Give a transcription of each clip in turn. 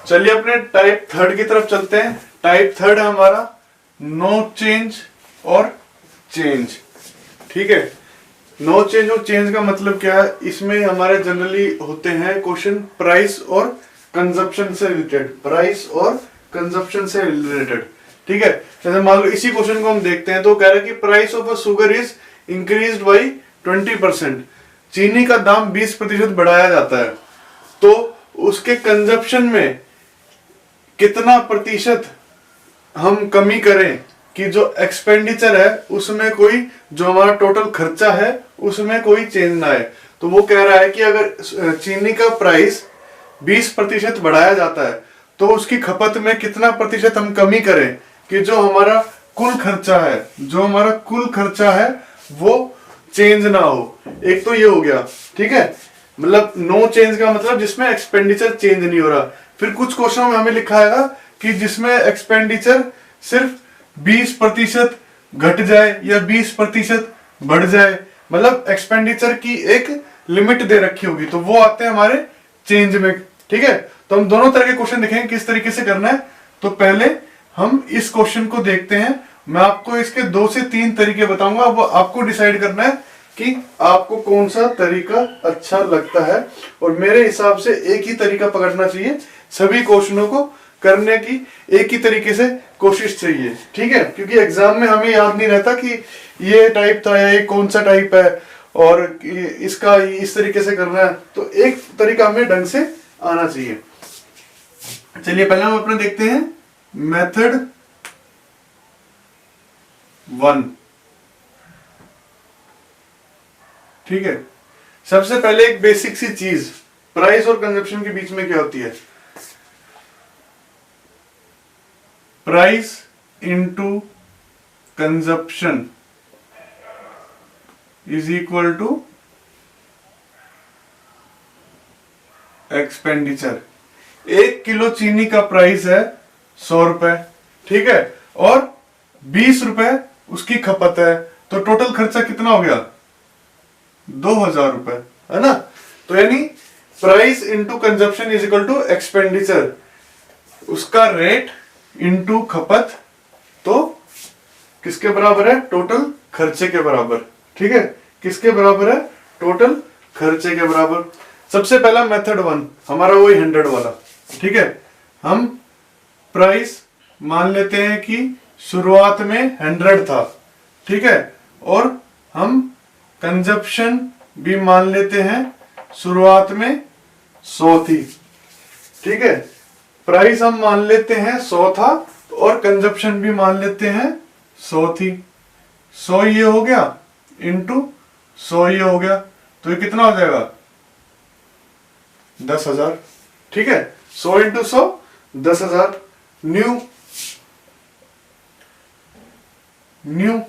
चलिए अपने type third की तरफ चलते हैं। टाइप थर्ड है हमारा नो चेंज और चेंज। ठीक है, नो चेंज और चेंज का मतलब क्या है, इसमें हमारे जनरली होते हैं क्वेश्चन प्राइस और कंजप्शन से रिलेटेड, प्राइस और कंजप्शन से रिलेटेड। ठीक है, जैसे मान लो इसी क्वेश्चन को हम देखते हैं तो कह रहा है कि price of a sugar is increased by 20%, चीनी का दाम 20% बढ़ाया जाता है, तो उसके कंजप्शन में कितना प्रतिशत हम कमी करें कि जो एक्सपेंडिचर है उसमें कोई, जो हमारा टोटल खर्चा है उसमें कोई चेंज ना आए। तो वो कह रहा है कि अगर चीनी का प्राइस 20% बढ़ाया जाता है तो उसकी खपत में कितना प्रतिशत हम कमी करें कि जो हमारा कुल खर्चा है, जो हमारा कुल खर्चा है वो चेंज ना हो। एक तो ये हो गया। ठीक है, मतलब नो चेंज का मतलब जिसमें एक्सपेंडिचर चेंज नहीं हो रहा। फिर कुछ क्वेश्चन में हमें लिखा है कि जिसमें एक्सपेंडिचर सिर्फ 20% घट जाए या 20% बढ़ जाए, मतलब एक्सपेंडिचर की एक लिमिट दे रखी होगी, तो वो आते हैं हमारे चेंज में। ठीक है, तो हम दोनों तरह के क्वेश्चन देखेंगे किस तरीके से करना है। तो पहले हम इस क्वेश्चन को देखते हैं। मैं आपको इसके 2 से 3 तरीके बताऊंगा, वो आपको डिसाइड करना है कि आपको कौन सा तरीका अच्छा लगता है, और मेरे हिसाब से एक ही तरीका पकड़ना चाहिए, सभी क्वेश्चनों को करने की एक ही तरीके से कोशिश चाहिए। ठीक है, क्योंकि एग्जाम में हमें याद नहीं रहता कि ये टाइप था या ये कौन सा टाइप है और इसका इस तरीके से करना है, तो एक तरीका हमें ढंग से आना चाहिए। चलिए पहले हम अपने देखते हैं मेथड 1। ठीक है, सबसे पहले एक बेसिक सी चीज, प्राइस और कंजप्शन के बीच में क्या होती है, price into consumption is equal to expenditure. 1 kilo चीनी का प्राइस है 100 रुपए, ठीक है, और 20 रुपए उसकी खपत है, तो टोटल खर्चा कितना हो गया, 2000 रुपए, है ना। तो यानी price into consumption is equal to expenditure, उसका रेट इंटू खपत, तो किसके बराबर है, टोटल खर्चे के बराबर। ठीक है, किसके बराबर है, टोटल खर्चे के बराबर। सबसे पहला मेथड 1 हमारा वही 100 वाला। ठीक है, हम प्राइस मान लेते हैं कि शुरुआत में 100 था, ठीक है, और हम कंजप्शन भी मान लेते हैं शुरुआत में 100 थी। ठीक है, प्राइस हम मान लेते हैं 100 था और कंजप्शन भी मान लेते हैं 100 थी। 100 ये हो गया इंटू 100 ये हो गया, तो ये कितना हो जाएगा, 10,000। ठीक है, 100 इंटू 100 10,000 न्यू।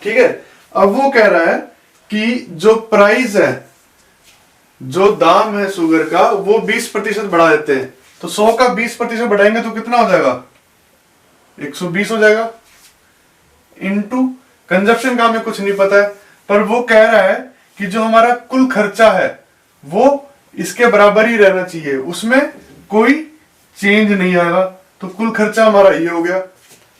ठीक है, अब वो कह रहा है कि जो प्राइस है, जो दाम है शुगर का, वो 20% बढ़ा देते हैं, तो 100 का 20% बढ़ाएंगे तो कितना हो जाएगा, 120 हो जाएगा। इंटू कंजप्शन का हमें कुछ नहीं पता है, पर वो कह रहा है कि जो हमारा कुल खर्चा है वो इसके बराबर ही रहना चाहिए, उसमें कोई चेंज नहीं आएगा, तो कुल खर्चा हमारा ये हो गया,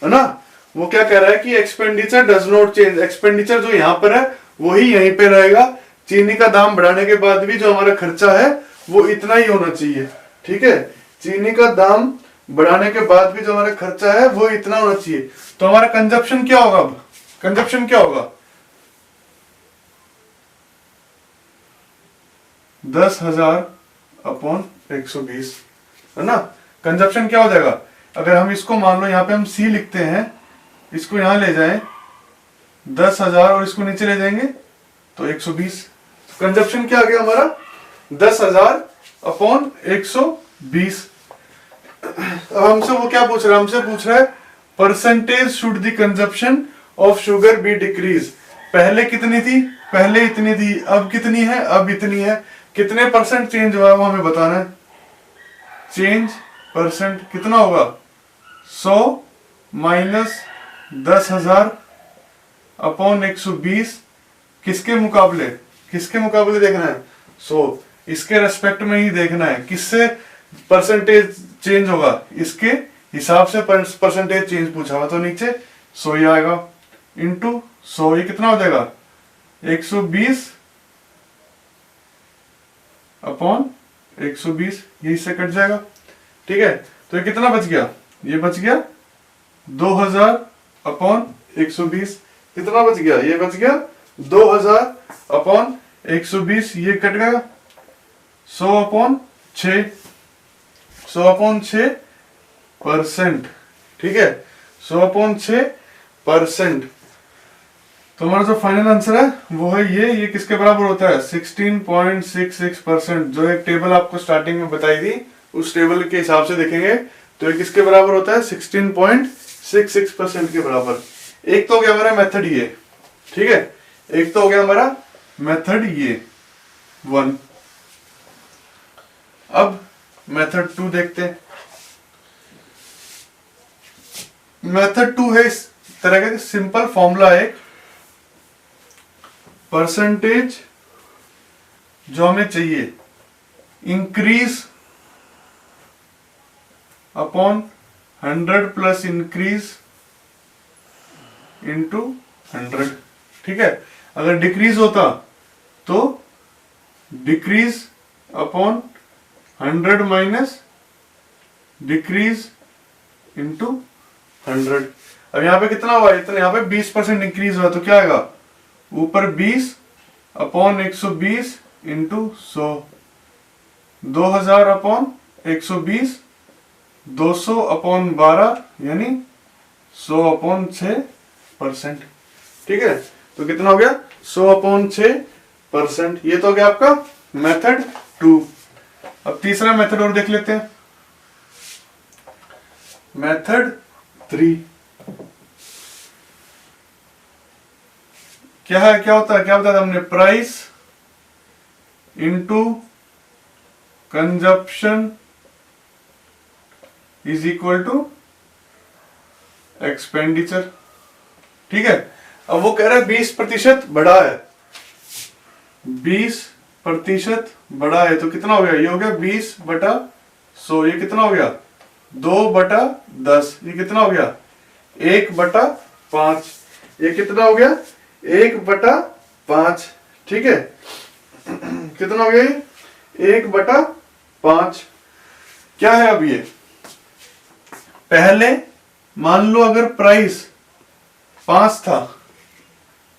है ना। वो क्या कह रहा है कि expenditure does not change, expenditure जो यहां पर है वही यहीं पे रहेगा, चीनी का दाम बढ़ाने के बाद भी जो हमारा खर्चा है वो इतना ही होना चाहिए। ठीक है, चीनी का दाम बढ़ाने के बाद भी जो हमारा खर्चा है वो इतना होना चाहिए, तो हमारा कंजप्शन क्या होगा, अब कंजप्शन क्या होगा, 10,000 अपॉन 120, है ना। कंजप्शन क्या हो जाएगा, अगर हम इसको मान लो यहाँ पे हम सी लिखते हैं, इसको यहां ले जाएं 10,000 और इसको नीचे ले जाएंगे तो 120, कंजप्शन क्या आ गया हमारा, 10,000 अपॉन 120। अब हमसे वो क्या पूछ रहा है, हमसे पूछ रहा है percentage should the consumption of sugar be decrease. पहले कितनी थी, पहले इतनी थी, अब कितनी है, अब इतनी है, कितने परसेंट चेंज हुआ है वो हमें बताना है। चेंज परसेंट कितना होगा, 100 माइनस 10,000 अपॉन 120, किसके मुकाबले, किसके मुकाबले देखना है, 100, इसके रेस्पेक्ट में ही देखना है, किससे परसेंटेज चेंज होगा, इसके हिसाब से परसेंटेज चेंज पूछा हुआ, तो नीचे 100 ही आएगा इंटू 100, ये कितना हो जाएगा 120 अपॉन 120, ये इससे कट जाएगा। ठीक है, तो ये कितना बच गया, ये बच गया 2000 अपॉन 120, कितना बच गया, ये बच गया 2000 अपॉन 120, ये कट गया 100 अपॉन 6, 100 अपॉन 6%। ठीक है, 100 अपॉन 6%। तो हमारा जो फाइनल आंसर है वो है ये किसके बराबर होता है 16.66%। जो एक टेबल आपको स्टार्टिंग में बताई थी उस टेबल के हिसाब से देखेंगे तो ये किसके बराबर होता है 16.66% के बराबर। एक तो हो गया हमारा मेथड ये, ठीक है, एक तो हो गया हमारा मेथड ये 1। अब मेथड 2 देखते हैं। मेथड 2 है इस तरह का सिंपल फॉर्मूला है, परसेंटेज जो हमें चाहिए increase upon 100 plus increase into 100। ठीक है, अगर डिक्रीज होता तो decrease upon 100 minus decrease into 100। अब यहां पे कितना हुआ, इतना यहां पे 20% इंक्रीज हुआ तो क्या आएगा ऊपर 20 अपॉन 120 इंटू 100, 2000 अपॉन 120, 200 अपॉन 12 यानी 100 अपॉन 6%। ठीक है, तो कितना हो गया 100 अपॉन 6%। ये तो हो गया आपका मेथड 2। अब तीसरा मेथड और देख लेते हैं, मेथड 3। क्या है, क्या होता है, क्या बताया था हमने, price into consumption is equal to expenditure. ठीक है, अब वो कह रहा है 20% बढ़ा है, 20% बढ़ा है तो कितना हो गया, ये हो गया 20/100, ये कितना हो गया 2/10, ये कितना हो गया 1/5, ये कितना हो गया 1/5। ठीक है, कितना हो गया 1/5। क्या है अब ये, पहले मान लो अगर प्राइस 5 था,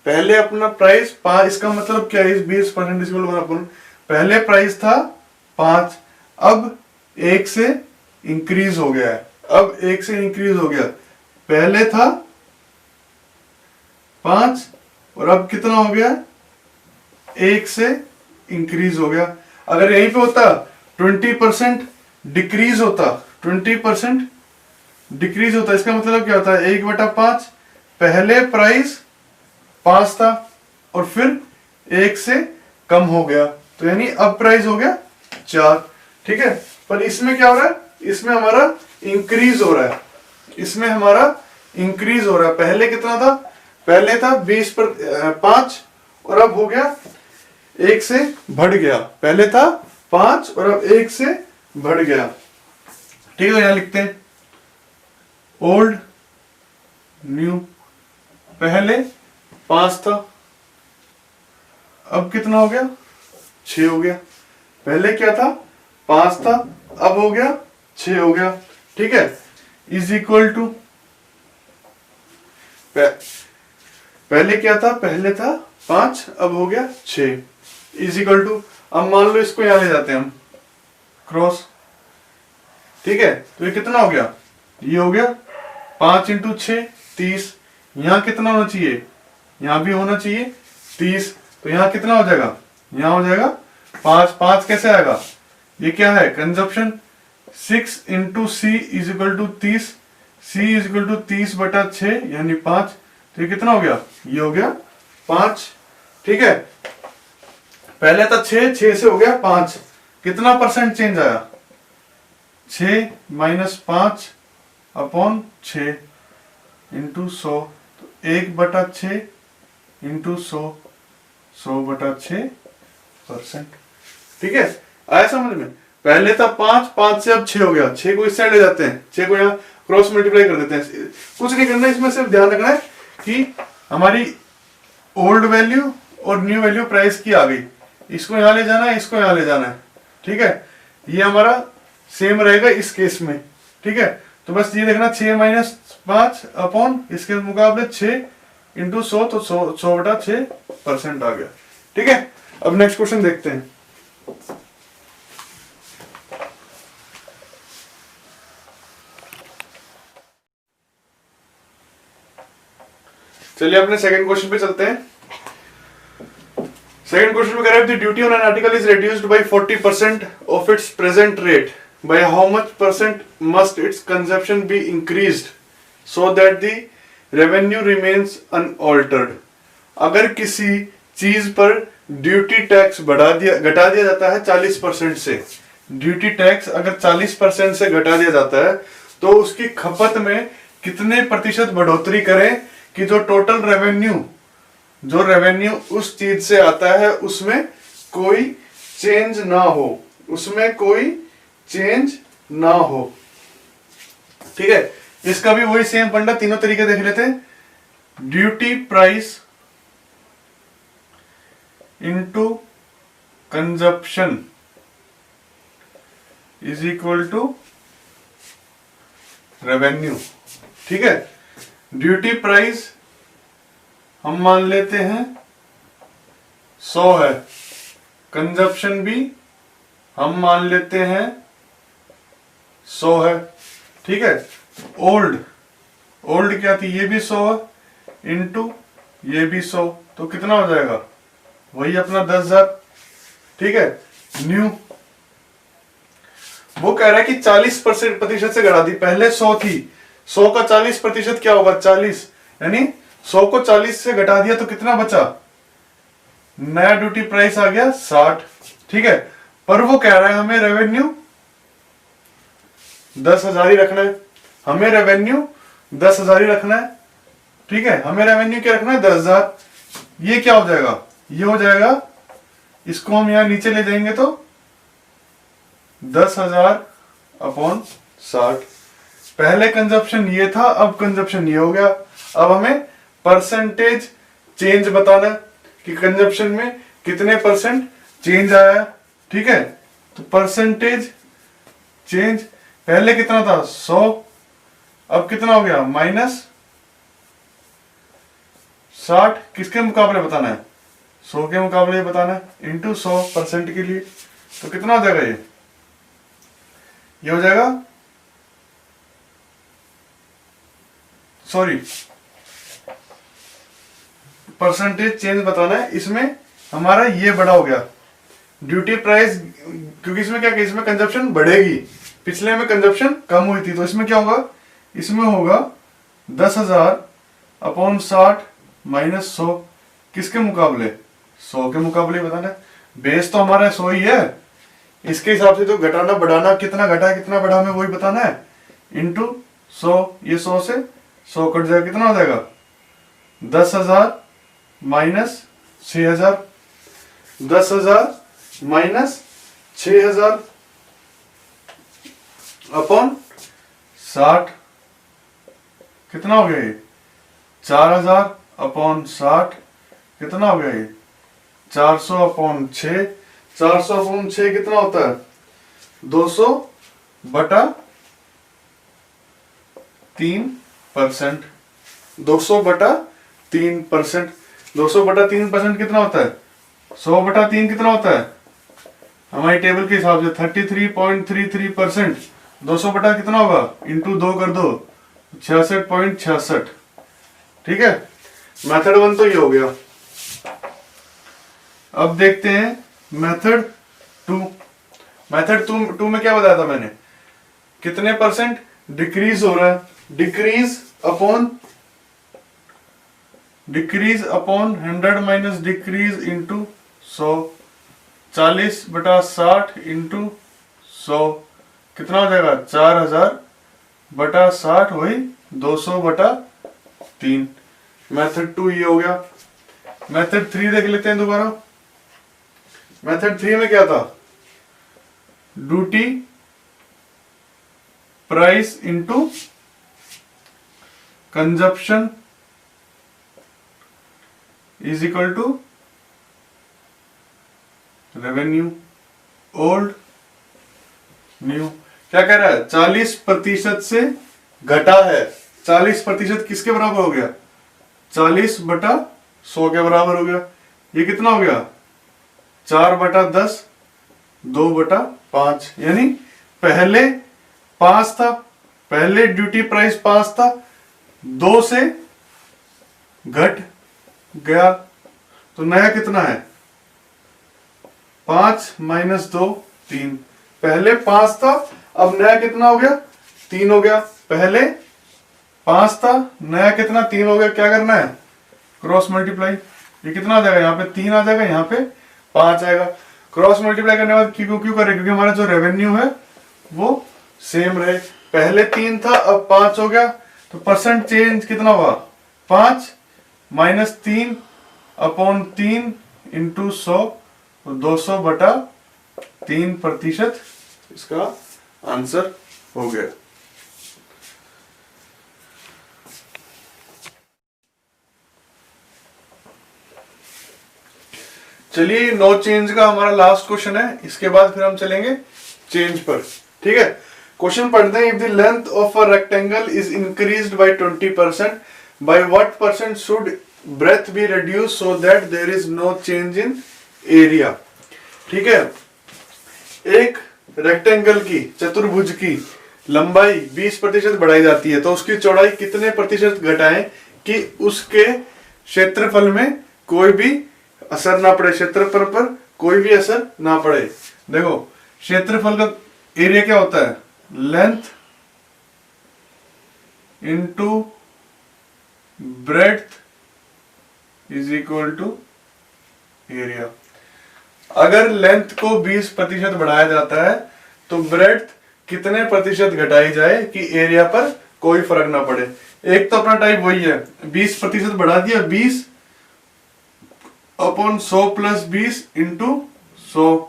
पहले अपना प्राइस 5, इसका मतलब क्या है इस 20% पहले प्राइस था 5, अब 1 से इंक्रीज हो गया है, अब 1 से इंक्रीज हो गया, पहले था 5 और अब कितना हो गया 1 से इंक्रीज हो गया। अगर यहीं पे होता 20% डिक्रीज होता, 20% डिक्रीज होता, इसका मतलब क्या होता है 1/5, पहले प्राइस 5 था और फिर 1 से कम हो गया, तो यानी अब प्राइस हो गया 4। ठीक है, पर इसमें क्या हो रहा है, इसमें हमारा इंक्रीज हो रहा है, इसमें हमारा इंक्रीज हो रहा है। पहले कितना था, पहले था 5 और अब हो गया 1 से बढ़ गया, पहले था 5 और अब 1 से बढ़ गया। ठीक है, यहां लिखते हैं ओल्ड न्यू, पहले 5 था, अब कितना हो गया 6 हो गया, पहले क्या था 5 था, अब हो गया 6 हो गया। ठीक है, इज इक्वल टू, पहले क्या था, पहले था 5 अब हो गया 6, इज इक्वल टू, अब मान लो इसको यहां ले जाते हैं हम क्रॉस। ठीक है, तो ये कितना हो गया, ये हो गया 5 × 6 30, यहां कितना होना चाहिए, यहां भी होना चाहिए 30, तो यहां कितना हो जाएगा, यहां हो जाएगा 5, 5 कैसे आएगा, ये क्या है consumption, 6 × C is equal to 30, C is equal to 30/6 यानी 5, तो ये कितना हो गया, ये हो गया 5। ठीक है, पहले था 6, 6 से हो गया 5, कितना परसेंट चेंज आया 6 - 5 अपॉन 6 इंटू 100, तो 1/6 इंटू 100, 100/6%। ठीक है, आया समझ में। पहले था 5, 5 से अब 6 हो गया, 6 को इस साइड ले जाते हैं, 6 को यहाँ क्रॉस मल्टीप्लाई कर देते हैं। कुछ नहीं करना है इसमें, सिर्फ ध्यान रखना है कि हमारी ओल्ड वैल्यू और न्यू वैल्यू प्राइस की आ गई, इसको यहाँ ले जाना है, इसको यहाँ ले जाना है, ठीक है। ये हमारा सेम रहेगा इस केस में, ठीक है। तो बस ये देखना 6 माइनस 5 अपॉन इसके मुकाबले 6 इंटू 100, तो 100/6% आ गया, ठीक है। अब नेक्स्ट क्वेश्चन देखते हैं। चलिए अपने सेकंड क्वेश्चन पे चलते हैं। सेकंड क्वेश्चन में कह रहा है duty on an article is reduced bye 40% of its present rate, by how much percent must it's consumption be increased so that the revenue remains unaltered. अगर किसी चीज पर ड्यूटी टैक्स घटा दिया जाता है 40% से, ड्यूटी टैक्स अगर 40% से घटा दिया जाता है तो उसकी खपत में कितने प्रतिशत बढ़ोतरी करें कि जो टोटल रेवेन्यू उस चीज से आता है उसमें कोई चेंज ना हो, उसमें कोई चेंज ना हो, ठीक है। इसका भी वही सेम फंडा, तीनों तरीके देख लेते हैं। Duty price into consumption is equal to revenue, ठीक है। ड्यूटी प्राइस हम मान लेते हैं 100 है, कंजप्शन भी हम मान लेते हैं 100 है, ठीक है। ओल्ड क्या थी, ये भी 100 है इंटू ये भी 100, तो कितना हो जाएगा, वही अपना 10,000, ठीक है। न्यू वो कह रहा है कि 40% से घटा दी, पहले 100 थी, 100 का 40% क्या होगा 40, यानी 100 को 40 से घटा दिया तो कितना बचा, नया ड्यूटी प्राइस आ गया 60, ठीक है। पर वो कह रहा है हमें रेवेन्यू 10,000 ही रखना है, हमें रेवेन्यू 10,000 ही रखना है, ठीक है। हमें रेवेन्यू क्या रखना है 10,000। ये क्या हो जाएगा, ये हो जाएगा, इसको हम यहां नीचे ले जाएंगे तो 10,000/60। पहले कंजप्शन ये था, अब कंजप्शन ये हो गया। अब हमें परसेंटेज चेंज बताना है कि कंजप्शन में कितने परसेंट चेंज आया, ठीक है। तो परसेंटेज चेंज पहले कितना था 100, अब कितना हो गया -60, किसके मुकाबले बताना है 100 के मुकाबले बताना है, इंटू 100% के लिए, तो कितना हो जाएगा, ये हो जाएगा, सॉरी परसेंटेज चेंज बताना है। इसमें हमारा ये बड़ा हो गया ड्यूटी प्राइस, क्योंकि इसमें क्या, इसमें कंजप्शन बढ़ेगी, पिछले में कंजप्शन कम हुई थी, तो इसमें क्या होगा, इसमें होगा 10,000/60 -100, किसके मुकाबले 100 के मुकाबले बताना है। बेस तो हमारा 100 ही है, इसके हिसाब से तो घटाना बढ़ाना, कितना घटा कितना बढ़ा हमें वही बताना है, इंटू 100, ये 100 से 100 कट जाएगा, कितना हो जाएगा 10,000 -6,000, 10,000 -6,000 अपॉन 60, कितना हो गया ये 4,000/60, कितना हो गया ये 400/6, 400/6 कितना होता है 200/3%, 200/3%, 200/3% कितना होता है 100/3 कितना होता है, हमारी टेबल के हिसाब से 33.33%, 200 कितना होगा, इंटू 2 कर दो 66.66, ठीक है। मेथड 1 तो ये हो गया। अब देखते हैं मेथड 2। मेथड 2 में क्या बताया था मैंने, कितने परसेंट डिक्रीज हो रहा है, decrease upon 100 minus decrease into 100, 40/60 into 100, कितना हो जाएगा 4,000/60, वही 200/3। मेथड 2 ये हो गया। मेथड 3 देख लेते हैं दोबारा। मेथड 3 में क्या था, duty price into consumption is equal to revenue old new. क्या कह रहा है? 40% से घटा है। 40% किसके बराबर हो गया? 40/100 के बराबर हो गया। ये कितना हो गया? 4/10 2/5। यानी पहले 5 था, पहले ड्यूटी प्राइस 5 था, 2 से घट गया, तो नया कितना है? 5 - 2 3। पहले 5 था, अब नया कितना हो गया? 3 हो गया। पहले 5 था, नया कितना? 3 हो गया। क्या करना है? Cross multiply. ये कितना आ जाएगा? यहाँ पे 3 आ जाएगा, यहाँ पे 5 आएगा। क्रॉस मल्टीप्लाई करने के बाद क्यों क्यों करें? क्योंकि हमारा जो रेवेन्यू है वो सेम रहे। पहले 3 था, अब 5 हो गया, तो परसेंट चेंज कितना हुआ? 5 - 3/3 इंटू 100, 200/3%। इसका आंसर हो गया। चलिए, नो चेंज का हमारा लास्ट क्वेश्चन है। इसके बाद फिर हम चलेंगे चेंज पर। ठीक है, क्वेश्चन पढ़ते हैं। If the length of a rectangle is increased by 20%, by what percent should breadth be reduce so that there is no change in area. ठीक है, एक रेक्टेंगल की, चतुर्भुज की लंबाई 20% बढ़ाई जाती है, तो उसकी चौड़ाई कितने प्रतिशत घटाएं कि उसके क्षेत्रफल में कोई भी असर ना पड़े, क्षेत्रफल पर कोई भी असर ना पड़े। देखो, क्षेत्रफल का एरिया क्या होता है? Length into breadth is equal to area. अगर लेंथ को 20% बढ़ाया जाता है तो ब्रेड्थ कितने प्रतिशत घटाई जाए कि एरिया पर कोई फर्क ना पड़े। एक तो अपना टाइप वही है, 20% बढ़ा दिया, 20/100 + 20 इंटू 100,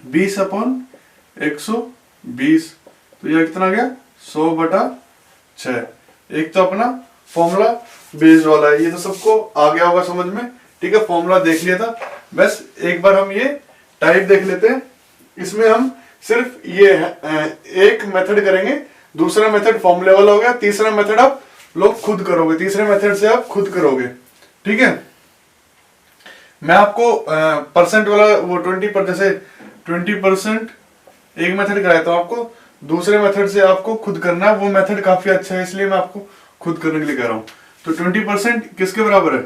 20/120। तो यह कितना गया? 100/6। एक तो अपना फॉर्मूला बेस्ड वाला है, ये तो सबको आ गया होगा समझ में। ठीक है, फॉर्मूला देख लिया था, बस एक बार हम ये टाइप देख लेते हैं। इसमें हम सिर्फ ये एक मेथड करेंगे, दूसरा मेथड फॉर्मूले वाला हो गया, तीसरा मेथड आप लोग खुद करोगे, तीसरे मेथड से आप खुद करोगे। ठीक है, मैं आपको परसेंट वाला वो 20% जैसे 20% एक मेथड कराया, तो आपको दूसरे मेथड से आपको खुद करना है। वो मेथड काफी अच्छा है, इसलिए मैं आपको खुद करने के लिए कह रहा हूं। तो 20% किसके बराबर है?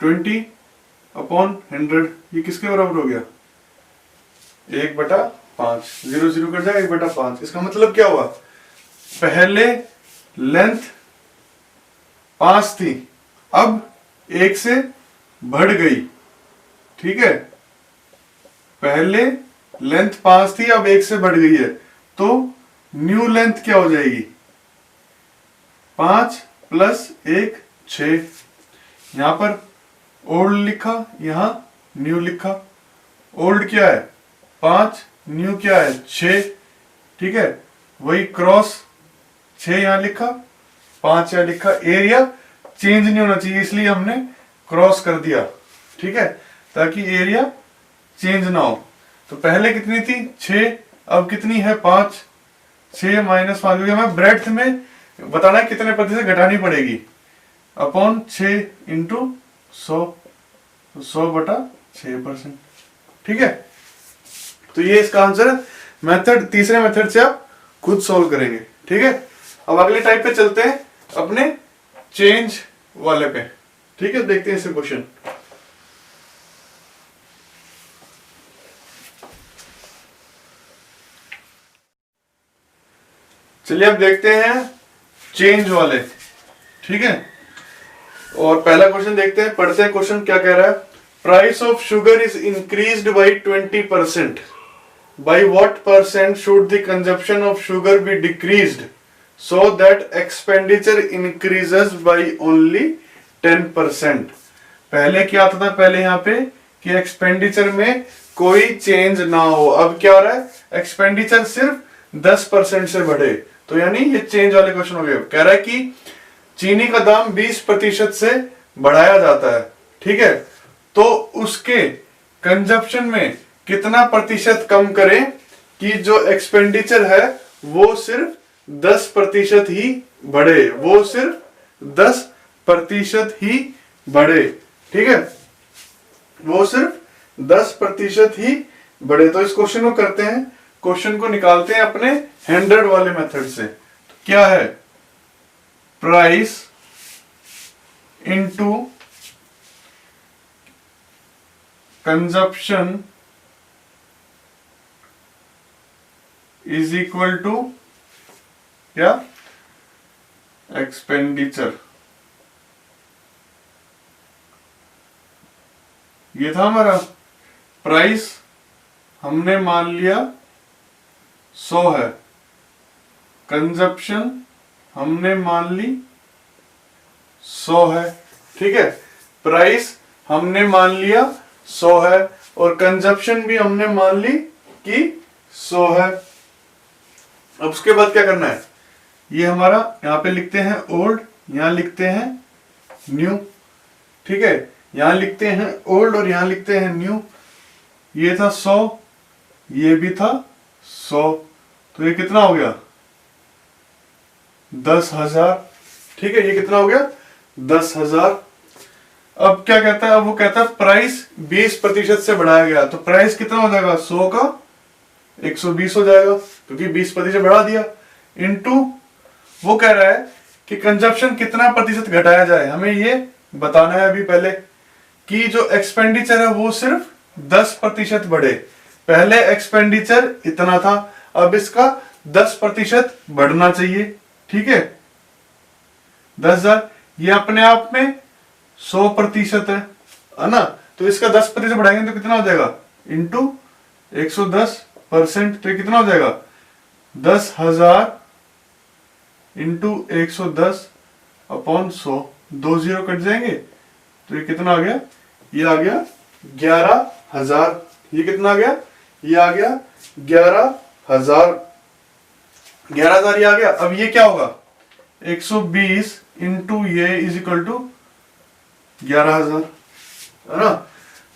20/100। ये किसके बराबर हो गया? 1/5। 0 0 कर जाएगा, 1/5। इसका मतलब क्या हुआ? पहले लेंथ 5 थी, अब 1 से बढ़ गई। ठीक है, पहले लेंथ 5 थी, अब 1 से बढ़ गई है, तो न्यू लेंथ क्या हो जाएगी? 5 + 1 6। यहां पर ओल्ड लिखा, यहां न्यू लिखा। ओल्ड क्या है? 5, न्यू क्या है? 6। ठीक है, वही क्रॉस 6 यहां लिखा, 5 यहां लिखा। एरिया चेंज नहीं होना चाहिए, इसलिए हमने क्रॉस कर दिया। ठीक है, ताकि एरिया चेंज ना हो। तो पहले कितनी थी? 6, अब कितनी है? 5। 6 - 5 हो गया। हमें ब्रेड्थ में बताना है कितने प्रतिशत घटानी पड़ेगी, अपॉन 6 इंटू 100, 100/6%। ठीक है, तो ये इसका आंसर है। मेथड तीसरे मेथड से आप खुद सॉल्व करेंगे। ठीक है, अब अगले टाइप पे चलते हैं, अपने चेंज वाले पे। ठीक है, देखते हैं इसे क्वेश्चन। चलिए अब देखते हैं चेंज वाले। ठीक है, और पहला क्वेश्चन देखते हैं, पढ़ते हैं क्वेश्चन क्या कह रहा है। Price of sugar is increased by 20%, by what percent should the consumption of sugar be decreased so that expenditure increases by only 10%। पहले क्या आता था? पहले यहाँ पे कि एक्सपेंडिचर में कोई चेंज ना हो। अब क्या हो रहा है, एक्सपेंडिचर सिर्फ 10% से बढ़े, तो यानी ये चेंज वाले क्वेश्चन हो गए। कह रहा है कि चीनी का दाम 20% से बढ़ाया जाता है, ठीक है, तो उसके कंजप्शन में कितना प्रतिशत कम करें कि जो एक्सपेंडिचर है वो सिर्फ 10% ही बढ़े, वो सिर्फ 10% ही बढ़े, ठीक है, वो सिर्फ 10% ही बढ़े। तो इस क्वेश्चन को करते हैं, क्वेश्चन को निकालते हैं अपने 100 वाले मेथड से। तो क्या है, price into consumption is equal to क्या, एक्सपेंडिचर। ये था हमारा प्राइस, हमने मान लिया 100 है, कंजप्शन हमने मान ली 100 है, ठीक है, प्राइस हमने मान लिया 100 है और कंजप्शन भी हमने मान ली कि 100 है। अब उसके बाद क्या करना है, ये हमारा यहां पे लिखते हैं ओल्ड, यहां लिखते हैं न्यू, ठीक है, यहां लिखते हैं ओल्ड और यहां लिखते हैं न्यू। ये था 100, ये भी था 100, तो ये कितना हो गया, 10,000, ठीक है, ये कितना हो गया, 10,000। अब क्या कहता है, अब वो कहता है प्राइस 20% से बढ़ाया गया, तो प्राइस कितना हो जाएगा, 100 का 120 हो जाएगा, क्योंकि 20% बढ़ा दिया, इनटू वो कह रहा है कि कंजप्शन कितना प्रतिशत घटाया जाए। हमें ये बताना है अभी पहले कि जो एक्सपेंडिचर है वो सिर्फ 10% बढ़े। पहले एक्सपेंडिचर इतना था, अब इसका 10% बढ़ना चाहिए, ठीक है, 10,000, ये अपने आप में 100% है ना, तो इसका 10% बढ़ाएंगे तो कितना हो जाएगा, इंटू 110%, तो ये कितना हो जाएगा, 10,000 इंटू 110 अपॉन 100, 2 जीरो कट जाएंगे, तो ये कितना आ गया, ये आ गया 11,000, ये कितना आ गया, ये आ गया 11,000, 11,000 ये आ गया। अब ये क्या होगा, 120 इंटू ये इज इक्वल टू 11,000, है ना,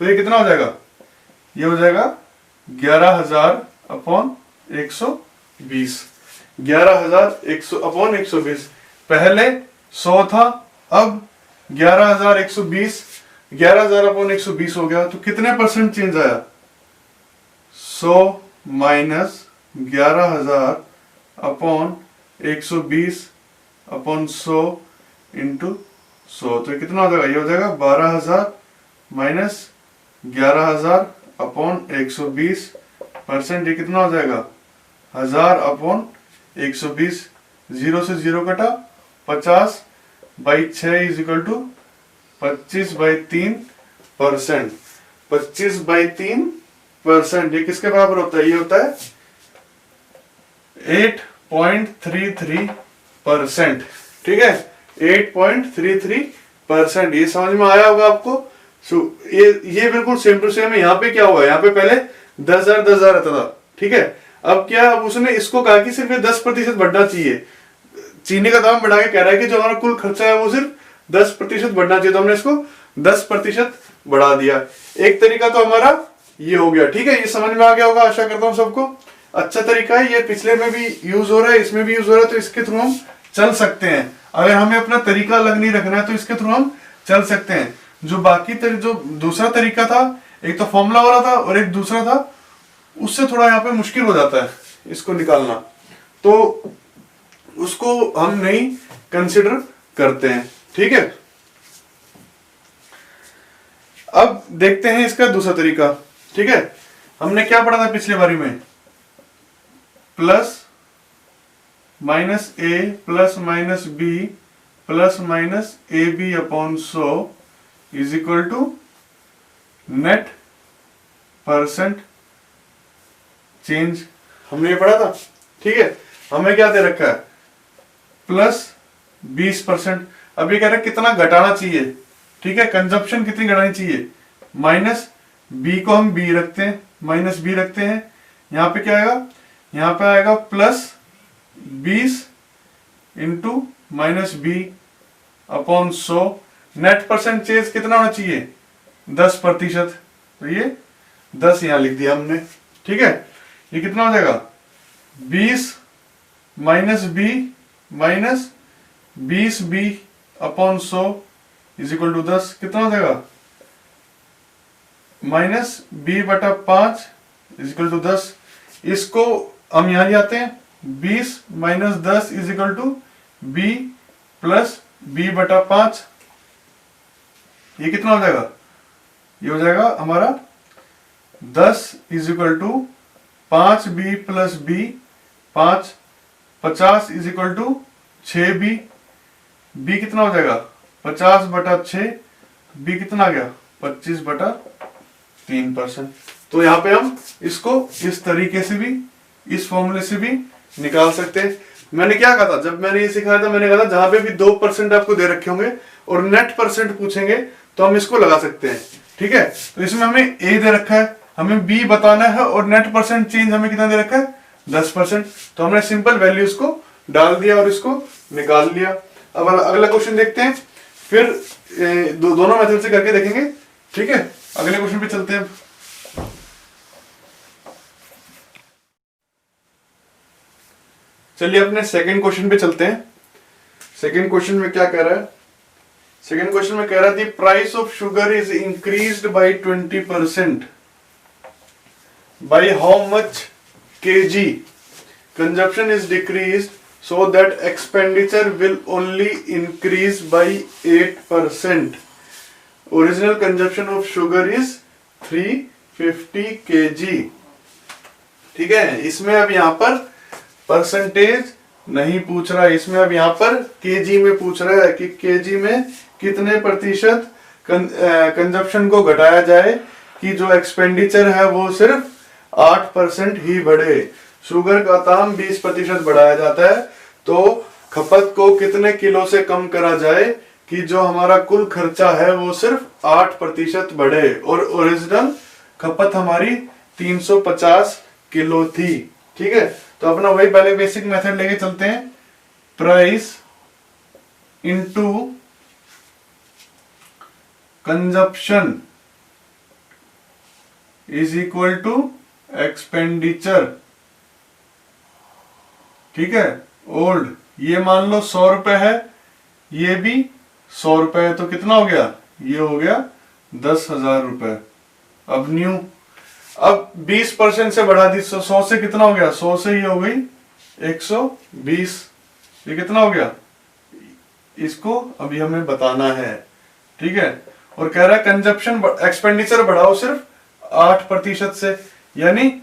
तो ये कितना हो जाएगा, ये हो जाएगा 11,000 अपॉन 120, 11,000 अपॉन 120। पहले 100 था, अब 11,120, 11,000 अपॉन 120 हो गया, तो कितने परसेंट चेंज आया, 100 माइनस 11,000 अपॉन 120 अपॉन 100 इंटू 100, तो कितना हो जाएगा, ये हो जाएगा 12,000 माइनस 11,000 अपॉन 120%, ये कितना हो जाएगा, 1000 अपॉन 120, 0 से 0 कटा, 50/6 इज इक्वल टू 25/3%, 25/3%, ये किसके बराबर होता है, ये होता है 8.33%, ठीक है, 8.33%। ये समझ में आया होगा आपको। ये बिल्कुल सेम टू सेम है। यहाँ पे क्या हुआ, यहाँ पे पहले 10,000 10,000 रहता था, ठीक है, अब क्या, अब उसने इसको कहा कि सिर्फ 10% बढ़ना चाहिए। चीनी का दाम बढ़ा के कह रहा है कि जो हमारा कुल खर्चा है वो सिर्फ 10% बढ़ना चाहिए, तो हमने इसको 10% बढ़ा दिया। एक तरीका तो हमारा ये हो गया, ठीक है, ये समझ में आ गया होगा, आशा करता हूं सबको। अच्छा तरीका है, ये पिछले में भी यूज हो रहा है, इसमें भी यूज हो रहा है, तो इसके थ्रू हम चल सकते हैं। अगर हमें अपना तरीका अलग नहीं रखना है तो इसके थ्रू हम चल सकते हैं। जो बाकी जो दूसरा तरीका था, एक तो फॉर्मूला वाला था और एक दूसरा था, उससे थोड़ा यहाँ पे मुश्किल हो जाता है इसको निकालना, तो उसको हम नहीं कंसिडर करते हैं, ठीक है। अब देखते हैं इसका दूसरा तरीका, ठीक है। हमने क्या पढ़ा था पिछले बारी में, plus minus A plus minus B plus minus A B upon 100 is equal to net percent change. हमने ये पढ़ा था, ठीक है। हमें क्या दे रखा है, प्लस 20%। अब ये कह रहा है कितना घटाना चाहिए, ठीक है, कंजप्शन कितनी घटानी चाहिए, माइनस बी को हम बी रखते हैं, माइनस बी रखते हैं, यहाँ पे क्या आएगा, यहाँ पे आएगा plus 20 into minus B upon 100। Net percentage कितना होना चाहिए, 10%। तो ये 10 यहां लिख दिया हमने, ठीक है। ये कितना हो जाएगा, 20 minus B minus 20 B upon 100 is equal to 10। कितना हो जाएगा, माइनस बी बटा 5 इज इक्वल टू 10। इसको हम यहां ले आते हैं, 20 minus 10 is equal to B plus B बटा 5। ये कितना हो जाएगा, ये हो जाएगा हमारा 10 is equal to 5 B plus B 5, 50 is equal to 6 B. B कितना हो जाएगा, 50 बटा 6, बी कितना आ गया, 25 बटा 3%। तो यहाँ पे हम इसको इस तरीके से भी, इस फॉर्मूले से भी निकाल सकते हैं। मैंने क्या कहा था, जब मैंने ये सिखाया था, मैंने कहा था जहां पे भी 2% आपको दे रखे होंगे और नेट परसेंट पूछेंगे तो हम इसको लगा सकते हैं, ठीक है। तो इसमें हमें ए दे रखा है, हमें बी बताना है और नेट परसेंट चेंज हमें कितना दे रखा है, 10%। तो हमने सिंपल वैल्यूज को डाल दिया और इसको निकाल लिया। अब अगला क्वेश्चन देखते हैं, फिर दोनों मेथड से करके देखेंगे, ठीक है। अगले क्वेश्चन पे चलते हैं। चलिए अपने सेकंड क्वेश्चन पे चलते हैं। सेकंड क्वेश्चन में क्या कह रहा है, सेकंड क्वेश्चन में कह रहा है the price of sugar is increased by 20%, by how much kg consumption is decreased so that expenditure will only increase by 8%. Original consumption of sugar is 350 kg। ठीक है, इसमें अब यहां पर परसेंटेज नहीं पूछ रहा है, इसमें अब यहां पर केजी में पूछ रहा है कि केजी में कितने प्रतिशत कंजप्शन को घटाया जाए कि जो एक्सपेंडिचर है वो सिर्फ 8% ही बढ़े। शुगर का दाम 20% बढ़ाया जाता है, तो खपत को कितने किलो से कम करा जाए कि जो हमारा कुल खर्चा है वो सिर्फ 8% बढ़े। और ओरिजिनल खपत हमारी 350 किलो थी, ठीक है। तो अपना वही पहले बेसिक मेथड लेके चलते हैं, price into consumption is equal to expenditure, ठीक है। ओल्ड, ये मान लो 100 रुपए है, ये भी 100 रुपए है, तो कितना हो गया, ये हो गया 10,000 रुपए। अब न्यू, अब 20% से बढ़ा दी, 100 से कितना हो गया, 100 से ये हो गई 120, ये कितना हो गया, इसको अभी हमें बताना है, ठीक है। और कह रहा है कंजप्शन एक्सपेंडिचर बढ़ाओ सिर्फ 8% से, यानी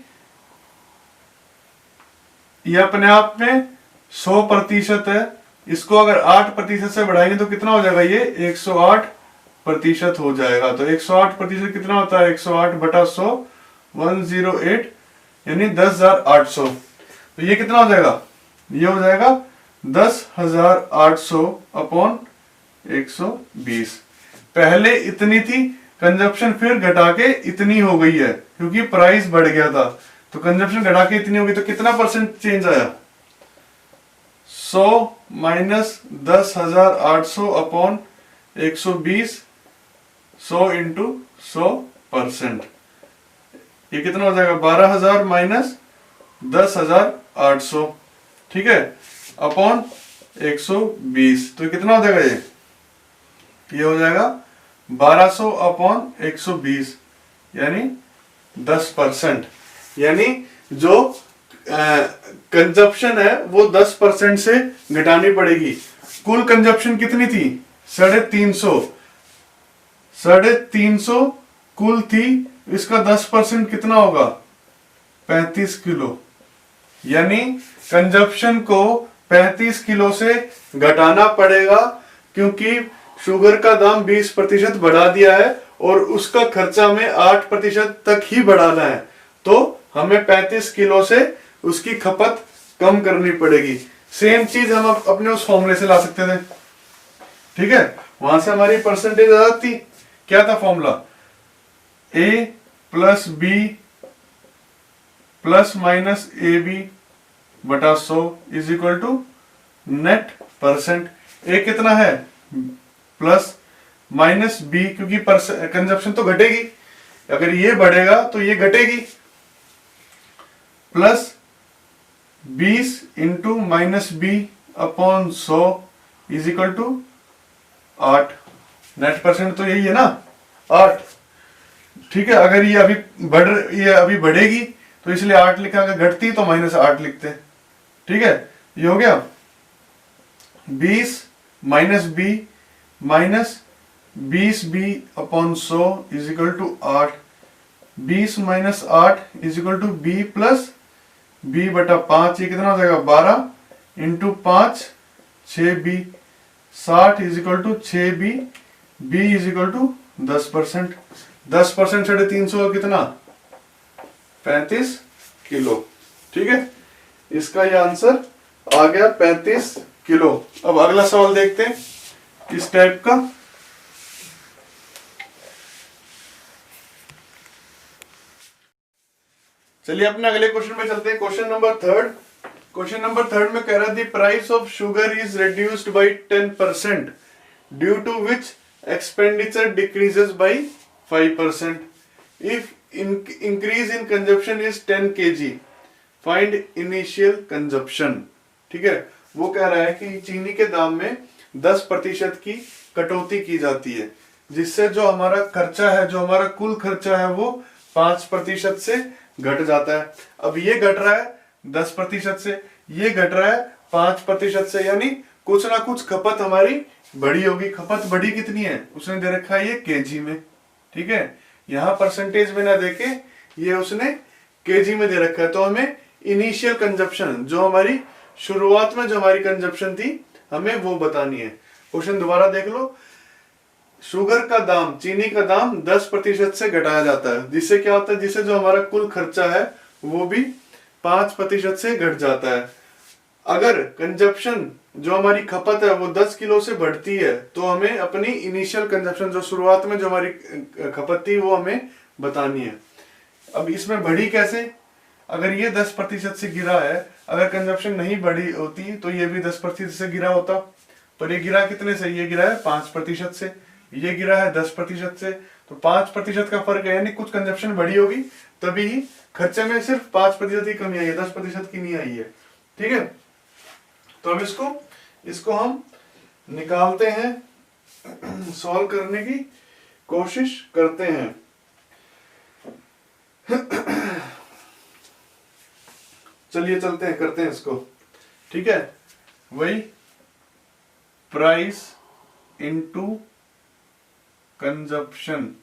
ये अपने आप में 100% है, इसको अगर 8% से बढ़ाएंगे तो कितना हो जाएगा, ये 108% हो जाएगा। तो 108% कितना होता है, 108 बटा 100, 108, यानी 10,800। तो ये कितना हो जाएगा, ये हो जाएगा 10,800 अपॉन 120। पहले इतनी थी कंजप्शन, फिर घटा के इतनी हो गई है क्योंकि प्राइस बढ़ गया था, तो कंजप्शन घटा के इतनी हो गई, तो कितना परसेंट चेंज आया, 100 माइनस 10,800 अपॉन 120, 100 इंटू 100%, ये कितना हो जाएगा, 12,000 माइनस 10,800, ठीक है, अपॉन 120। तो कितना हो जाएगा, ये हो जाएगा 1200 अपॉन 120, यानी 10%। यानी जो कंजप्शन है वो 10% से घटानी पड़ेगी। कुल कंजप्शन कितनी थी, 350, 350 कुल थी, इसका 10% कितना होगा, 35 किलो। यानी कंजप्शन को 35 किलो से घटाना पड़ेगा, क्योंकि शुगर का दाम 20% बढ़ा दिया है और उसका खर्चा में 8% तक ही बढ़ाना है, तो हमें 35 किलो से उसकी खपत कम करनी पड़ेगी। सेम चीज हम अपने उस फॉर्मूले से ला सकते थे, ठीक है। वहां से हमारी परसेंटेज आ जाती, क्या था formula, A plus B plus minus A B बटा 100 is equal to net percent. A कितना है प्लस माइनस बी, क्योंकि कंजप्शन तो घटेगी, अगर ये बढ़ेगा तो ये घटेगी, plus 20 into minus B upon 100 is equal to 8। Net percent तो यही है ना 8। ठीक है, अगर ये अभी बढ़ेगी तो इसलिए 8 लिखा, अगर घटती तो माइनस 8 लिखते। ठीक है, ये हो गया 20 minus B minus 20 B upon 100 is equal to 8। 20 minus 8 is equal to B plus B बटा 5। ये कितना हो जाएगा 12 into 5 6 B 60 is equal to 6 B. B is equal to 10%। 10% 350 कितना 35 किलो। ठीक है, इसका ये आंसर आ गया 35 किलो। अब अगला सवाल देखते हैं इस टाइप का। चलिए अपने अगले क्वेश्चन में चलते हैं। Question number 3। क्वेश्चन नंबर 3 में कह रहा है the price of sugar is reduced by 10% due to which expenditure decreases by 5%। If increase in consumption is 10 kg, find initial consumption. ठीक है, वो कह रहा है कि चीनी के दाम में 10% की कटौती की जाती है, जिससे जो हमारा खर्चा है, जो हमारा कुल खर्चा है वो 5% से घट जाता है। अब ये घट रहा है 10% से, ये घट रहा है 5% से, यानी कुछ ना कुछ खपत हमारी बढ़ी होगी। खपत बढ़ी कितनी है उसने दे रखा है ये केजी में। ठीक है, यहां परसेंटेज में ना देके ये उसने केजी में दे रखा है। तो हमें इनिशियल कंजप्शन, जो हमारी शुरुआत में जो हमारी कंजप्शन थी, हमें वो बतानी है। क्वेश्चन दोबारा देख लो। शुगर का दाम, चीनी का दाम 10% से घटाया जाता है, जिससे क्या होता है, जिससे जो हमारा कुल खर्चा है वो भी 5% से घट जाता है। अगर कंजप्शन, जो हमारी खपत है वो 10 किलो से बढ़ती है, तो हमें अपनी इनिशियल कंजप्शन, जो शुरुआत में जो हमारी खपत थी, वो हमें बतानी है। अब इसमें बढ़ी कैसे, अगर ये 10% से गिरा है, अगर कंजप्शन नहीं बढ़ी होती तो ये भी 10% से गिरा होता, पर ये गिरा कितने से, ये गिरा है 5% से, ये गिरा है 10% से, तो 5% का फर्क है, यानी कुछ कंजप्शन बढ़ी होगी तभी खर्चे में सिर्फ 5% की कमी आई है, 10% की नहीं आई है। ठीक है, तो अब इसको हम निकालते हैं, सॉल्व करने की कोशिश करते हैं। चलिए चलते हैं, करते हैं इसको। ठीक है, वही price into consumption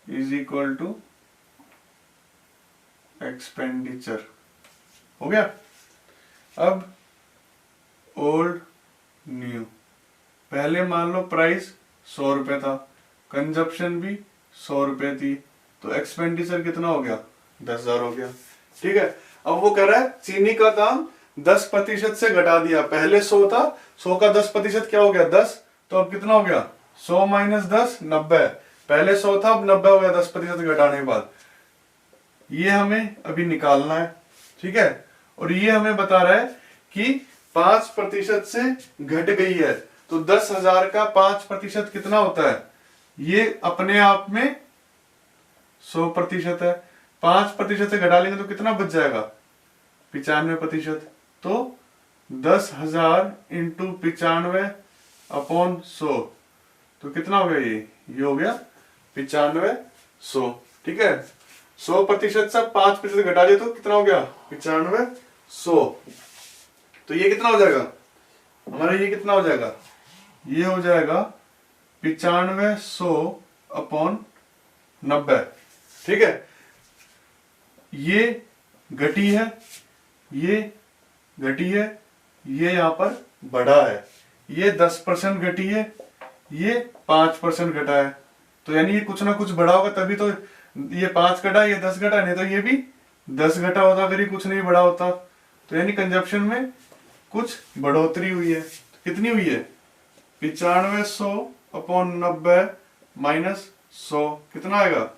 is equal to expenditure हो गया। अब ओल्ड न्यू, पहले मान लो प्राइस 100 रुपए था, कंजप्शन भी 100 रुपए थी, तो एक्सपेंडिचर कितना हो गया 10,000 हो गया। ठीक है, अब वो कह रहा है चीनी का दाम 10% से घटा दिया, पहले 100 था, 100 का 10% क्या हो गया 10, तो अब कितना हो गया 100 माइनस 10 90, पहले 100 था अब 90 हो गया 10% घटाने के बाद। ये हमें अभी निकालना है। ठीक है, और ये हमें बता रहा है कि 5% से घट गई है, तो 10,000 का 5% कितना होता है, ये अपने आप में 100% है। 5% से घटा लेंगे तो कितना बच जाएगा 95%, तो 10,000 इंटू 95 अपॉन 100, तो कितना हो गया, ये हो गया 9500। ठीक है, 100% से 5% घटा दिया तो कितना हो गया 9500, तो ये कितना हो जाएगा हमारा, ये कितना हो जाएगा, ये हो जाएगा 9500 अपॉन 90। ठीक है, ये घटी है, ये घटी है, ये यहां पर बढ़ा है, ये 10% घटी है, ये 5% घटा है, तो यानी ये कुछ ना कुछ बढ़ा होगा, तभी तो ये 5 घटा, ये 10 घटा, नहीं तो ये भी 10 घटा होता अगर ये कुछ नहीं बढ़ा होता। तो यानी कंजप्शन में कुछ बढ़ोतरी हुई है। तो कितनी हुई है 9500 अपॉन 90 माइनस 100, कितना आएगा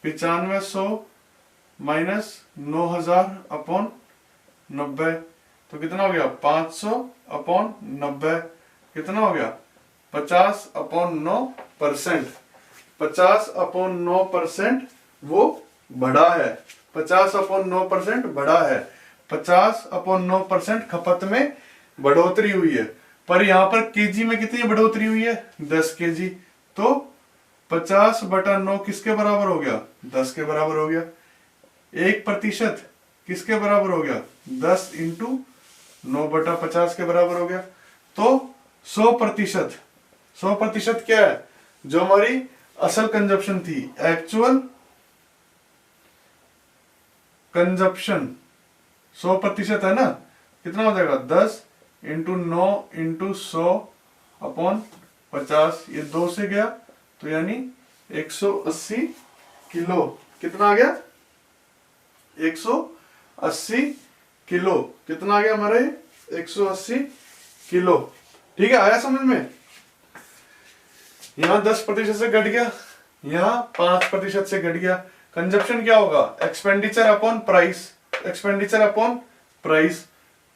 9500 माइनस 9000 अपॉन 90, तो कितना हो गया 500 अपॉन 90, कितना हो गया 50 अपॉन 9%। 50 अपॉन 9% वो बढ़ा है, 50 अपॉन 9% बढ़ा है, 50 अपॉन 9% खपत में बढ़ोतरी हुई है। पर यहाँ पर केजी में कितनी बढ़ोतरी हुई है 10 केजी, तो 50 बटा 9 किसके बराबर हो गया 10 के बराबर हो गया। 1% किसके बराबर हो गया 10 इंटू 9 बटा 50 के बराबर हो गया। तो 100%, 100% क्या है जो हमारी असल कंजप्शन थी, एक्चुअल कंजप्शन 100% है ना, कितना हो जाएगा 10 इंटू 9 इंटू 100 अपॉन 50, ये 2 से गया तो यानी 180 किलो, कितना आ गया 180 किलो, कितना आ गया हमारे 180 किलो। ठीक है, आया समझ में। यहां 10% से घट गया, यहां 5% से घट गया। कंजप्शन क्या होगा expenditure upon price, expenditure upon price,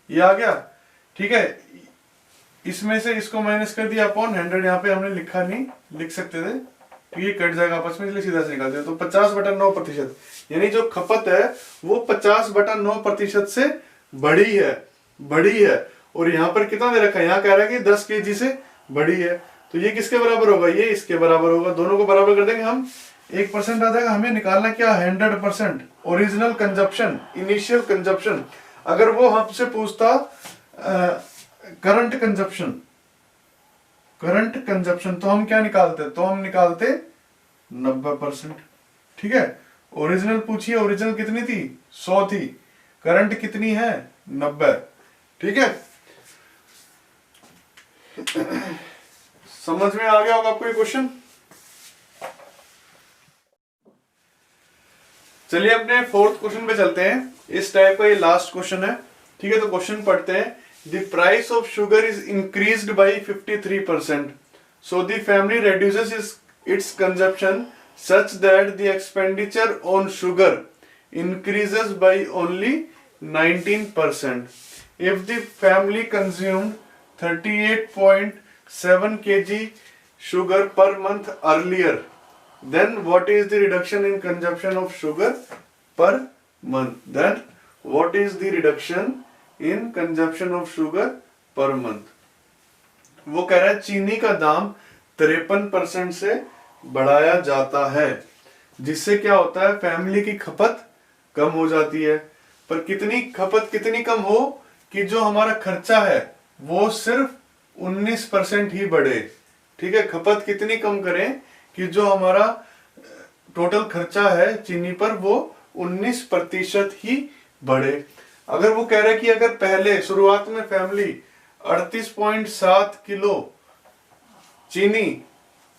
ये आ गया। ठीक है, इसमें से इसको माइनस कर दिया अपॉन 100, यहाँ पे हमने लिखा नहीं, लिख सकते थे तो ये कट जाएगा आपस में, इसलिए सीधा से निकाल दिया। तो 50 बटा 9%, यानी जो खपत है वो 50 बटा 9% से बढ़ी है, बढ़ी है। और यहाँ पर कितना दे रखा है, यहाँ कह रहा है कि 10 केजी से बढ़ी है, तो ये किसके बराबर होगा, ये इसके बराबर होगा। दोनों को बराबर कर देंगे हम, 1% आ जाएगा। हमें निकालना क्या 100% ओरिजिनल कंजप्शन, इनिशियल कंजप्शन। अगर वो हमसे पूछता करंट कंजप्शन, करंट कंजप्शन, तो हम क्या निकालते, तो हम निकालते 90%। ठीक है, ओरिजिनल पूछिए, ओरिजिनल कितनी थी 100 थी, करंट कितनी है 90। ठीक है, समझ में आ गया होगा आपको ये क्वेश्चन। चलिए अपने फोर्थ क्वेश्चन पे चलते हैं, इस टाइप का ये लास्ट क्वेश्चन है। ठीक है, तो क्वेश्चन पढ़ते हैं। The price of sugar is increased bye 53%, so the family reduces its consumption such that the expenditure on sugar increases by only 19%. If the family consumed 38.7 kg sugar per month earlier, then what is the reduction in consumption of sugar per month? Then what is the reduction in consumption of sugar per month? वो कह रहा है चीनी का दाम 53% से बढ़ाया जाता है, जिससे क्या होता है फैमिली की खपत कम हो जाती है। पर कितनी खपत, कितनी कम हो कि जो हमारा खर्चा है वो सिर्फ 19% ही बढ़े। ठीक है, खपत कितनी कम करें कि जो हमारा टोटल खर्चा है चीनी पर वो 19% ही बढ़े। अगर वो कह रहे कि अगर पहले शुरुआत में फैमिली 38.7 किलो चीनी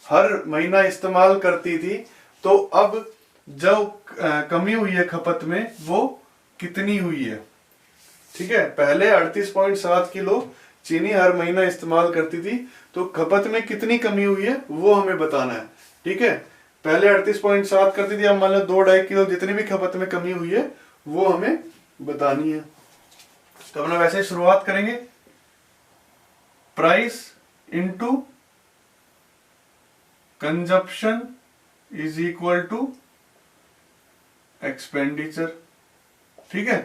हर महीना इस्तेमाल करती थी, तो अब जो कमी हुई है खपत में वो कितनी हुई है। ठीक है, पहले 38.7 किलो चीनी हर महीना इस्तेमाल करती थी, तो खपत में कितनी कमी हुई है वो हमें बताना है। ठीक है, पहले 38.7 करती थी, अब मान लो 2-2.5 किलो, जितनी भी खपत में कमी हुई है वो हमें बतानी है। तो अपना वैसे शुरुआत करेंगे, price into consumption is equal to expenditure. ठीक है,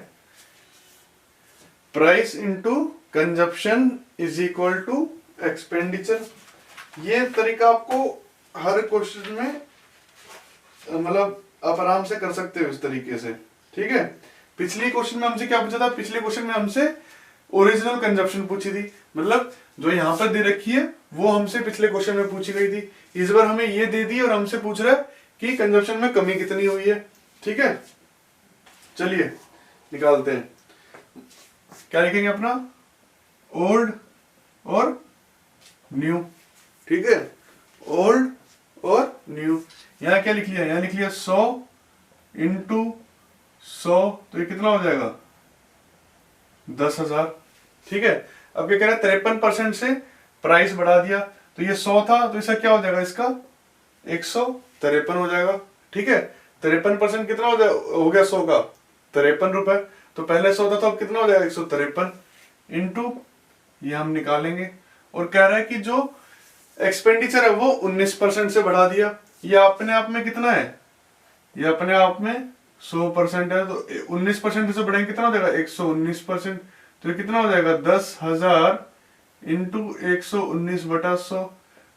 price into consumption is equal to expenditure. ये तरीका आपको हर क्वेश्चन में मतलब आप आराम से कर सकते हो इस तरीके से। ठीक है, पिछली क्वेश्चन में हमसे क्या पूछा था, पिछले क्वेश्चन में हमसे ओरिजिनल कंजप्शन पूछी थी, मतलब जो यहां पर दे रखी है वो हमसे पिछले क्वेश्चन में पूछी गई थी। इस बार हमें ये दे दी और हमसे पूछ रहा है कि कंजप्शन में कमी कितनी हुई है। ठीक है, चलिए निकालते हैं। क्या लिखेंगे अपना, ओल्ड और न्यू। ठीक है, ओल्ड और न्यू। यहां क्या लिख लिया, यहां लिख लिया 100 इंटू 100, तो ये कितना हो जाएगा 10,000। ठीक है, अब क्या कह रहा है 53% से प्राइस बढ़ा दिया, तो ये 100 था तो इसका क्या हो जाएगा, इसका 153 हो जाएगा। ठीक है, 53% कितना हो गया 100 का 53 रुपए। तो पहले 100 था तो अब कितना हो जाएगा 153 इंटू ये हम निकालेंगे। और कह रहा है कि जो एक्सपेंडिचर है वो 19% से बढ़ा दिया। ये अपने आप में कितना है, ये अपने आप में 100% है। तो 19% से बढ़ेंगे कितना हो जाएगा 119%। तो ये कितना हो जाएगा 10,000 इंटू 119/100।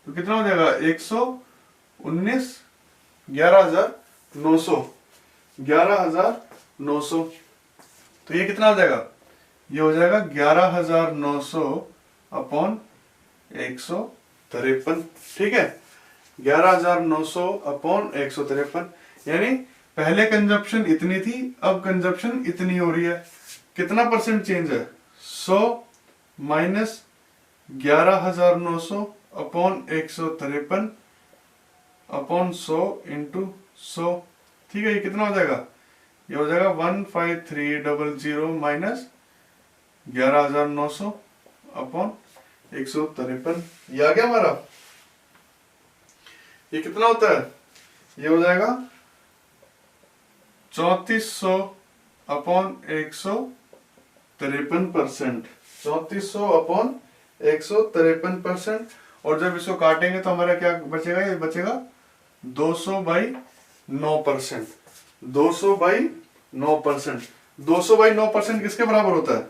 तो कितना हो जाएगा 119 11,900। तो ये कितना हो जाएगा, ये हो जाएगा 11,900 अपॉन 153। ठीक है, 11,900 अपॉन 153। यानी पहले कंजप्शन इतनी थी, अब कंजप्शन इतनी हो रही है। कितना परसेंट चेंज है 100 माइनस 11,900 अपॉन 153 अपॉन 100 इंटू 100। ठीक है, ये कितना हो जाएगा, ये हो जाएगा 15300 माइनस 11,900 अपॉन 153। ये आ गया हमारा। ये कितना होता है, ये हो जाएगा 3400 अपॉन 153%। 3400 अपॉन 153%। और जब इसको काटेंगे तो हमारा क्या बचेगा, ये बचेगा 200/9%। 200/9%। 200/9% किसके बराबर होता है,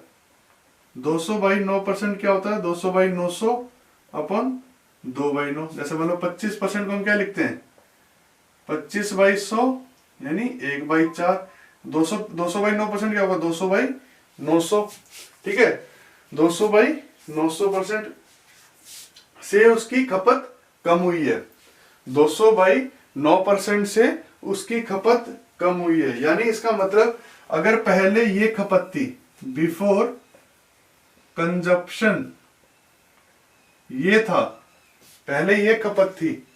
200/9% क्या होता है 200/900 अपॉन 2/9। जैसे मतलब 25% को हम क्या लिखते हैं 25/100 यानी 1/4। 200/9% क्या होगा 200/900। ठीक है, 200/900% से उसकी खपत कम हुई है। 200/9% से उसकी खपत कम हुई है। यानी इसका मतलब अगर पहले ये खपत थी बिफोर कंजप्शन, ये था पहले ये खपत थी,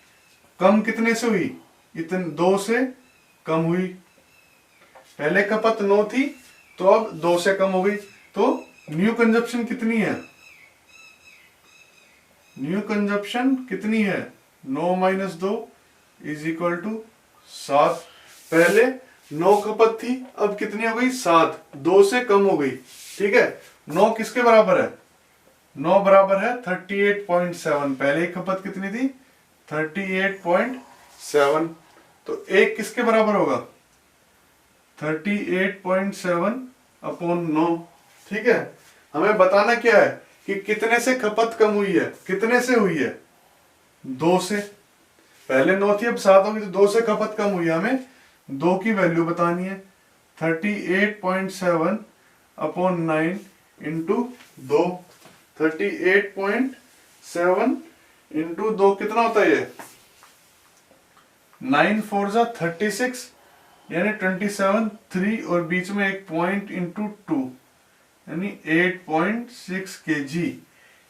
कम कितने से हुई, इतने 2 से कम हुई। पहले खपत 9 थी तो अब 2 से कम हो गई। तो न्यू कंजप्शन कितनी है, न्यू कंजप्शन कितनी है 9 माइनस 2 इज इक्वल टू 7। पहले 9 खपत थी, अब कितनी हो गई 7, 2 से कम हो गई। ठीक है, 9 किसके बराबर है, 9 बराबर है 38.7। पहले खपत कितनी थी 38.7। तो 1 किसके बराबर होगा 38.7 अपॉन 9। ठीक है, हमें बताना क्या है कि कितने से खपत कम हुई है, कितने से हुई है 2 से। पहले 9 थी अब 7 होगी, तो 2 से खपत कम हुई है। हमें 2 की वैल्यू बतानी है। 38.7 अपॉन 9 इंटू 2। 38.7 इंटू 2 कितना होता है ये 9 4 जा 36 यानी 27 3 और बीच में एक पॉइंट इंटू 2 यानी 8.6 kg।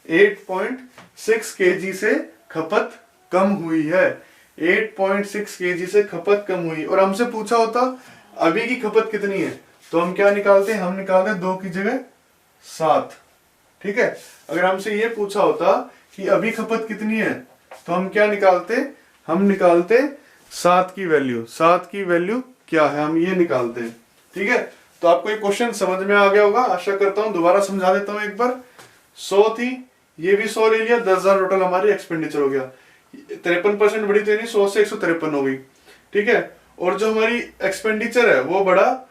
8.6 kg से खपत कम हुई है। 8.6 kg से खपत कम हुई। और हमसे पूछा होता अभी की खपत कितनी है, तो हम क्या निकालते हैं, हम निकालते हैं 2 की जगह 7। ठीक है, अगर हमसे ये पूछा होता कि अभी खपत कितनी है तो हम क्या निकालते, हम निकालते 7 की वैल्यू। 7 की वैल्यू क्या है हम ये निकालते हैं। ठीक है, तो आपको ये क्वेश्चन समझ में आ गया होगा, आशा करता हूं। दोबारा समझा देता हूं एक बार। 100 थी, ये भी 100 ले लिया, 10,000 टोटल हमारी एक्सपेंडिचर हो गया। 53% बढ़ी तो यानी 100 से 153 हो गई। ठीक है, और जो हमारी एक्सपेंडिचर है वो बढ़ा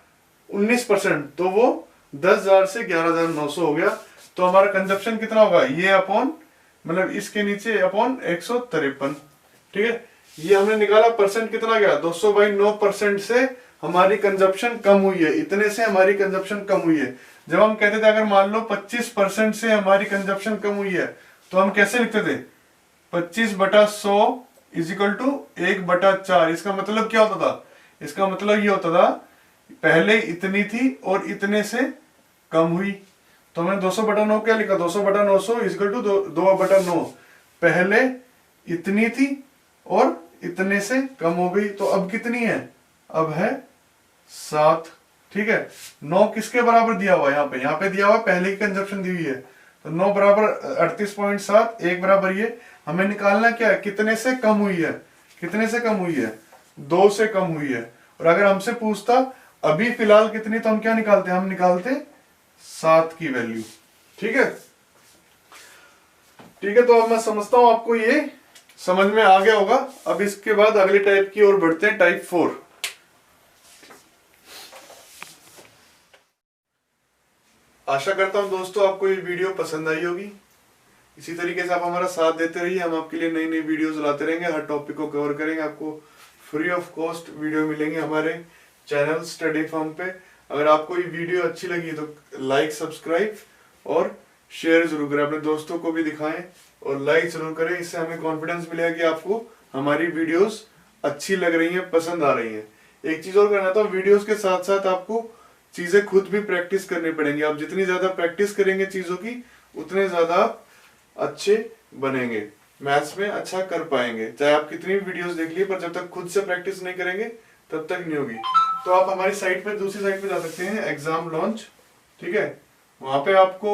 19%, तो वो 10,000 से 11,900 हो गया। तो हमारा कंजप्शन कितना होगा, ये अपॉन मतलब इसके नीचे अपॉन 153। ठीक है, ये हमने निकाला परसेंट कितना गया 200/9% से हमारी कंजप्शन कम हुई है। इतने से हमारी कंजप्शन कम हुई है। जब हम कहते थे अगर मान लो 25% से हमारी कंजप्शन कम हुई है तो हम कैसे लिखते थे 25/100 इज इक्वल टू 1/4। इसका मतलब क्या होता था, इसका मतलब ये होता था पहले इतनी थी और इतने से कम हुई। तो हमने 200/9 क्या लिखा 200/900 इज इक्वल टू 2/9। पहले इतनी थी और इतने से कम हो गई। तो अब कितनी है, अब है 7। ठीक है, 9 किसके बराबर दिया हुआ है, यहाँ पे दिया हुआ पहले की कंजप्शन दी हुई है। तो 9 बराबर 38.7, 1 बराबर ये। हमें निकालना क्या है, कितने से कम हुई है, कितने से कम हुई है 2 से कम हुई है। और अगर हमसे पूछता अभी फिलहाल कितनी, तो हम क्या निकालते, हम निकालते 7 की वैल्यू। ठीक है, ठीक है। तो अब मैं समझता हूं आपको ये समझ में आ गया होगा। अब इसके बाद अगले टाइप की ओर बढ़ते हैं, टाइप 4। आशा करता हूं दोस्तों आपको ये वीडियो पसंद आई होगी। इसी तरीके से आप हमारा साथ देते रहिए, हम आपके लिए नई नई वीडियोस लाते रहेंगे, हर टॉपिक को कवर करेंगे। आपको फ्री ऑफ कॉस्ट वीडियो मिलेंगे हमारे चैनल स्टडी फॉर्म पे। अगर आपको ये वीडियो अच्छी लगी तो लाइक, सब्सक्राइब और शेयर जरूर करें, अपने दोस्तों को भी दिखाएं और लाइक जरूर करें। इससे हमें कॉन्फिडेंस मिलेगा कि आपको हमारी वीडियोस अच्छी लग रही हैं, पसंद आ रही हैं। एक चीज और करना था, वीडियोस के साथ साथ आपको चीजें खुद भी प्रैक्टिस करनी पड़ेंगी। आप जितनी ज्यादा प्रैक्टिस करेंगे चीजों की, उतने ज्यादा आप अच्छे बनेंगे, मैथ्स में अच्छा कर पाएंगे। चाहे आप कितनी भी वीडियोस देख लिए, पर जब तक खुद से प्रैक्टिस नहीं करेंगे तब तक नहीं होगी। तो आप हमारी साइट पे, दूसरी साइट पे जा सकते हैं, एग्जाम लॉन्च। ठीक है, वहां पे आपको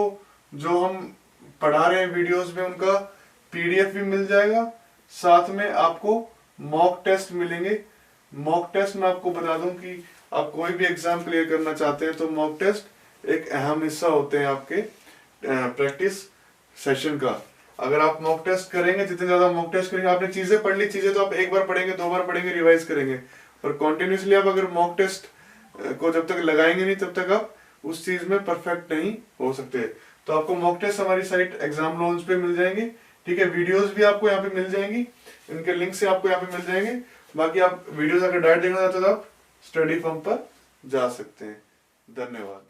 जो हम पढ़ा रहे हैं वीडियोस में, उनका पीडीएफ भी मिल जाएगा। साथ में आपको मॉक टेस्ट मिलेंगे। मॉक टेस्ट में आपको बता दूं कि आप कोई भी एग्जाम क्लियर करना चाहते हैं तो मॉक टेस्ट एक अहम हिस्सा होते हैं आपके प्रैक्टिस सेशन का। अगर आप मॉक टेस्ट करेंगे, जितने ज्यादा मॉक टेस्ट करेंगे, आपने चीजें पढ़ ली, चीजें तो आप एक बार पढ़ेंगे, 2 बार पढ़ेंगे, रिवाइज करेंगे, और कॉन्टिन्यूसली आप अगर मॉक टेस्ट को जब तक लगाएंगे नहीं, तब तक आप उस चीज में परफेक्ट नहीं हो सकते। तो आपको मॉक टेस्ट हमारी साइट एग्जाम लॉन्च पे मिल जाएंगे। ठीक है, वीडियोस भी आपको यहाँ पे मिल जाएंगी, इनके लिंक से आपको यहाँ पे मिल जाएंगे। बाकी आप वीडियोस अगर डायरेक्ट देखना चाहते हो तो आप स्टडी फॉर्म पर जा सकते हैं। धन्यवाद।